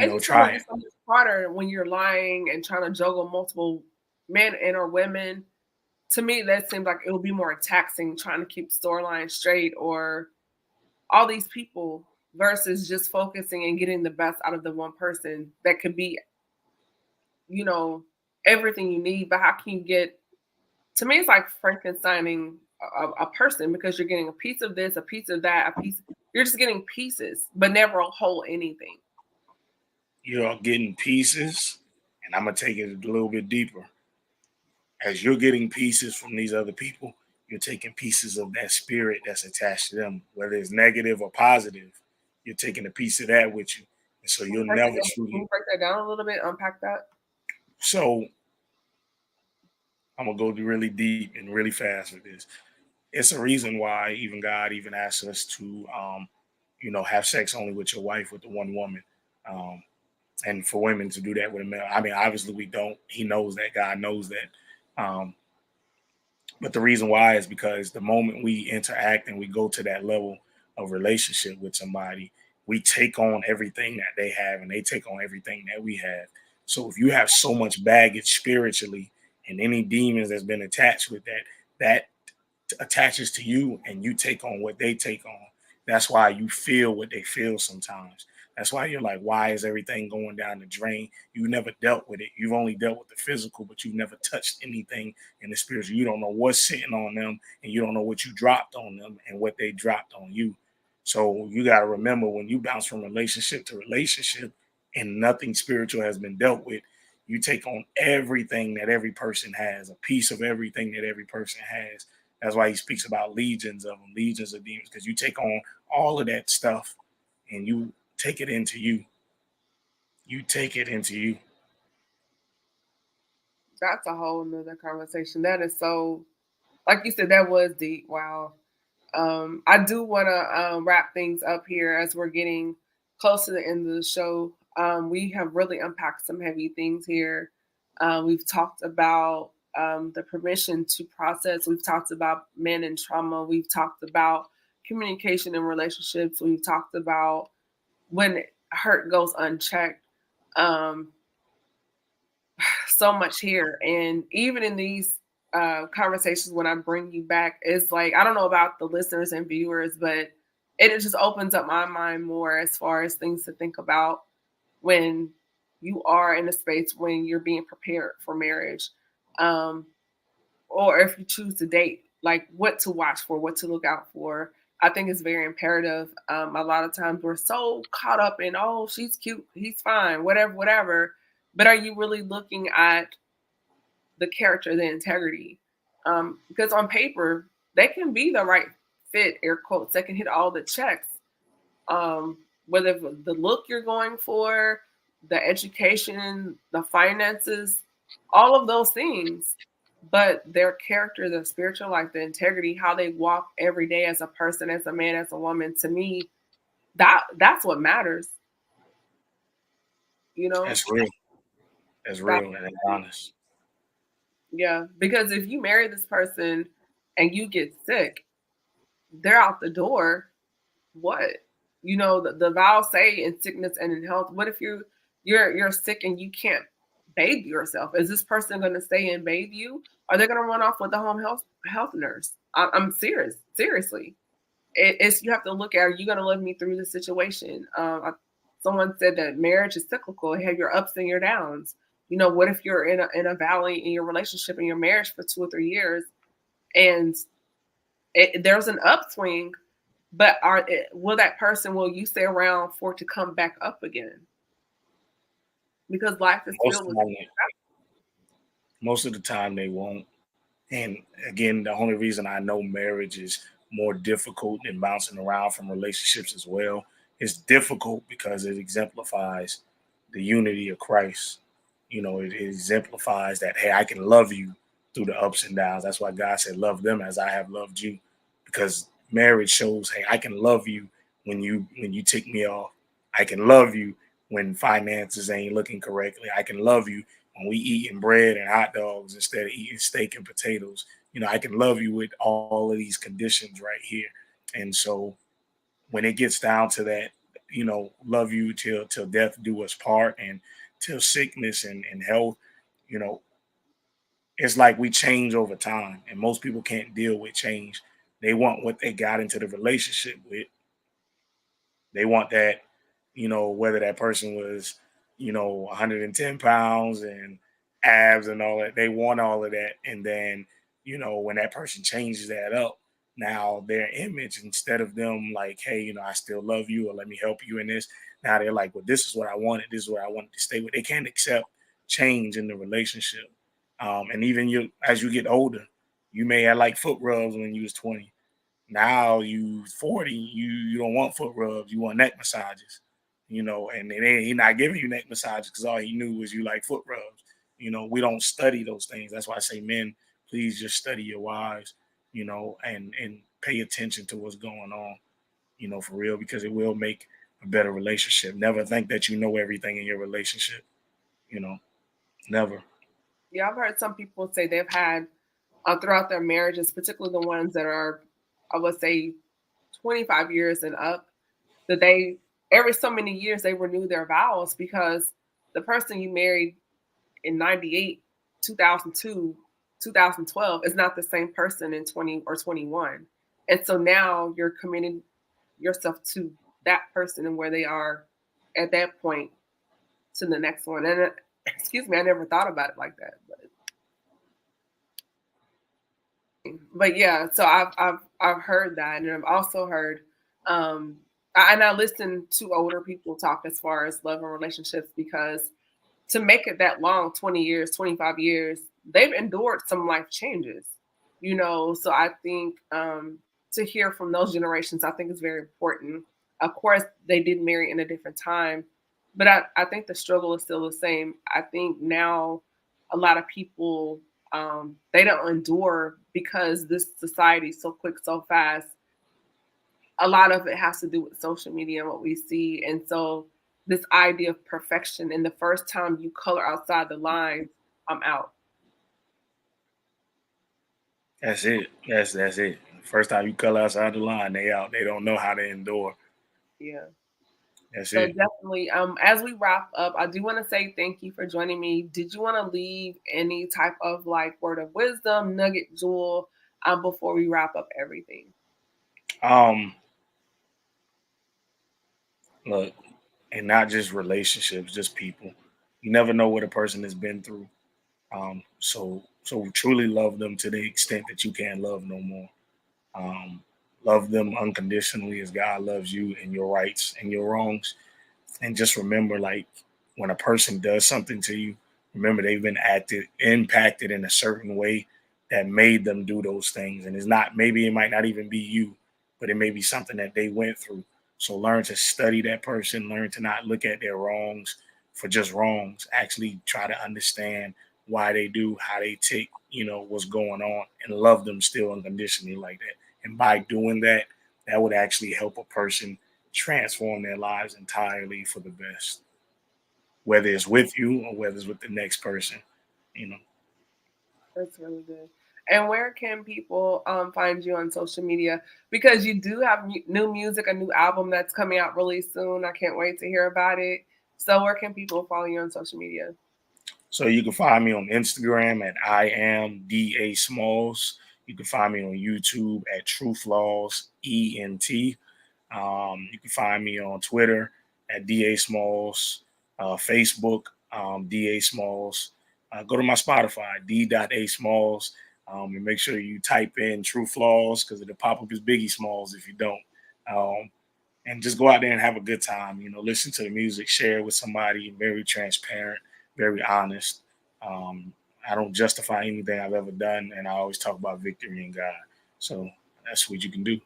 I just feel try like it. it's so much harder when you're lying and trying to juggle multiple men and or women. To me, that seems like it would be more taxing trying to keep storyline straight or all these people versus just focusing and getting the best out of the one person that could be, you know, everything you need. But how can you get, to me, it's like Frankensteining a person because you're getting a piece of this, a piece of that, a piece. You're just getting pieces, but never a whole anything. You're getting pieces, and I'm gonna take it a little bit deeper. As you're getting pieces from these other people, you're taking pieces of that spirit that's attached to them, whether it's negative or positive. You're taking a piece of that with you, and so you'll Break that never down. Can truly. you break that down a little bit? Unpack that. So I'm gonna go really deep and really fast with this. It's a reason why even God even asks us to, have sex only with your wife, with the one woman. Um, and for women to do that with a male. I mean, obviously we don't. He knows that. God knows that. Um, but the reason why is because the moment we interact and we go to that level of relationship with somebody, we take on everything that they have and they take on everything that we have. So if you have so much baggage spiritually and any demons that's been attached with that, that attaches to you and you take on what they take on. That's why you feel what they feel sometimes. That's why you're like, why is everything going down the drain? You never dealt with it. You've only dealt with the physical, but you've never touched anything in the spiritual. You don't know what's sitting on them and you don't know what you dropped on them and what they dropped on you. So you got to remember when you bounce from relationship to relationship and nothing spiritual has been dealt with, you take on everything that every person has, a piece of everything that every person has. That's why he speaks about legions of them, legions of demons, because you take on all of that stuff and you take it into you. You take it into you. That's a whole nother conversation. That is so, like you said, that was deep. Wow. I do want to wrap things up here as we're getting close to the end of the show. We have really unpacked some heavy things here. We've talked about the permission to process. We've talked about men and trauma. We've talked about communication in relationships. We've talked about when hurt goes unchecked. Um, so much here. And even in these conversations, when I bring you back, it's like, I don't know about the listeners and viewers, but it just opens up my mind more as far as things to think about when you are in a space when you're being prepared for marriage. Um, or if you choose to date, like what to watch for, what to look out for. I think it's very imperative. A lot of times we're so caught up in, oh, she's cute, he's fine, whatever, whatever. But are you really looking at the character, the integrity? Because on paper, they can be the right fit, air quotes, they can hit all the checks. Whether the look you're going for, the education, the finances, all of those things, but their character, their spiritual life, the integrity, how they walk every day as a person, as a man, as a woman, to me, that's what matters. You know, That's real. That's that real and that's honest. yeah. Because if you marry this person and you get sick, they're out the door. What? The vows say in sickness and in health. What if you're sick and you can't bathe yourself? Is this person going to stay and bathe you? Are they going to run off with the home health nurse? I'm serious. Seriously, it's you have to look at. Are you going to let me through the situation? Someone said that marriage is cyclical. You have your ups and your downs. What if you're in a valley in your relationship in your marriage for 2 or 3 years, and there's an upswing, but will you stay around for it to come back up again? Because life is Most filled of with. the time, most of the time they won't. And again, the only reason I know marriage is more difficult than bouncing around from relationships as well. It's difficult because it exemplifies the unity of Christ. It exemplifies that, hey, I can love you through the ups and downs. That's why God said, love them as I have loved you. Because marriage shows, hey, I can love you when you tick me off. I can love you when finances ain't looking correctly. I can love you when we eating bread and hot dogs instead of eating steak and potatoes. I can love you with all of these conditions right here. And so when it gets down to that, love you till death do us part, and till sickness and health, you know, it's like we change over time, and most people can't deal with change. They want what they got into the relationship with. They want that, whether that person was, 110 pounds and abs and all that. They want all of that. And then, when that person changes that up, now their image, instead of them like, hey, I still love you, or let me help you in this, now they're like, well, this is what I wanted. This is what I wanted to stay with. They can't accept change in the relationship. And even as you get older, you may have like foot rubs when you was 20. Now you 40, you don't want foot rubs, you want neck massages, and then he not giving you neck massages because all he knew was you like foot rubs. We don't study those things. That's why I say, men, please just study your wives, and pay attention to what's going on, for real, because it will make a better relationship. Never think that you know everything in your relationship, you know, never. Yeah, I've heard some people say they've had throughout their marriages, particularly the ones that are, I would say, 25 years and up, that they every so many years they renew their vows because the person you married in 98, 2002, 2012 is not the same person in 20 or 21. And so now you're committing yourself to that person and where they are at that point to the next one. And excuse me, I never thought about it like that. But yeah, so I've heard that, and I've also heard, and I listen to older people talk as far as love and relationships because to make it that long, 20 years, 25 years, they've endured some life changes, So I think to hear from those generations, I think is very important. Of course, they did marry in a different time, but I think the struggle is still the same. I think now a lot of people they don't endure because this society is so quick, so fast. A lot of it has to do with social media and what we see. And so this idea of perfection, and the first time you color outside the lines, I'm out. That's it. That's it. First time you color outside the line, they out. They don't know how to endure. Yeah. That's So it. definitely, as we wrap up, I do want to say thank you for joining me. Did you want to leave any type of like word of wisdom, nugget, jewel, before we wrap up everything? Um, Look, and not just relationships, just people. You never know what a person has been through. So truly love them to the extent that you can't love no more. Um, love them unconditionally as God loves you and your rights and your wrongs. And just remember, like, when a person does something to you, remember they've been impacted in a certain way that made them do those things. And it's not, maybe it might not even be you, but it may be something that they went through. So learn to study that person, learn to not look at their wrongs for just wrongs. Actually try to understand why they do, how they take, what's going on, and love them still unconditionally like that. And by doing that, that would actually help a person transform their lives entirely for the best, whether it's with you or whether it's with the next person, you know. That's really good. And where can people find you on social media? Because you do have new music, a new album that's coming out really soon. I can't wait to hear about it. So, where can people follow you on social media? So you can find me on Instagram at I am DA Smalls. You can find me on YouTube at Truth Laws ENT. You can find me on Twitter at DA Smalls, Facebook, DA Smalls. Go to my Spotify, D.A Smalls, and make sure you type in True Flaws because it'll pop up as Biggie Smalls if you don't. Um, and just go out there and have a good time. Listen to the music, share it with somebody, very transparent, very honest. Um, I don't justify anything I've ever done, and I always talk about victory in God. So that's what you can do.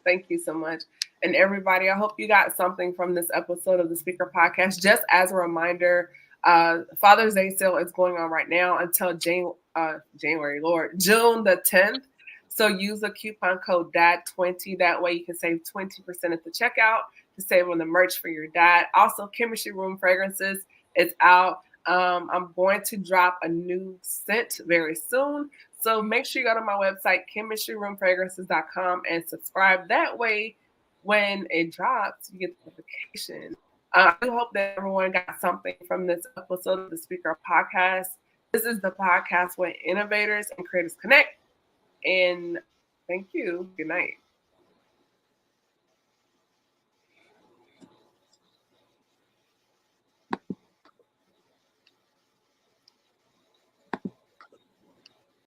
Thank you so much. And everybody, I hope you got something from this episode of the Speaker Podcast. Just as a reminder, Father's Day sale is going on right now until January, Lord, June the 10th. So use the coupon code DAD20. That way you can save 20% at the checkout to save on the merch for your dad. Also, Chemistry Room Fragrances is out. I'm going to drop a new scent very soon. So make sure you go to my website, chemistryroomfragrances.com, and subscribe. That way, when it drops, you get the notification. I do hope that everyone got something from this episode of the Speaker Podcast. This is the podcast where innovators and creators connect. And thank you. Good night.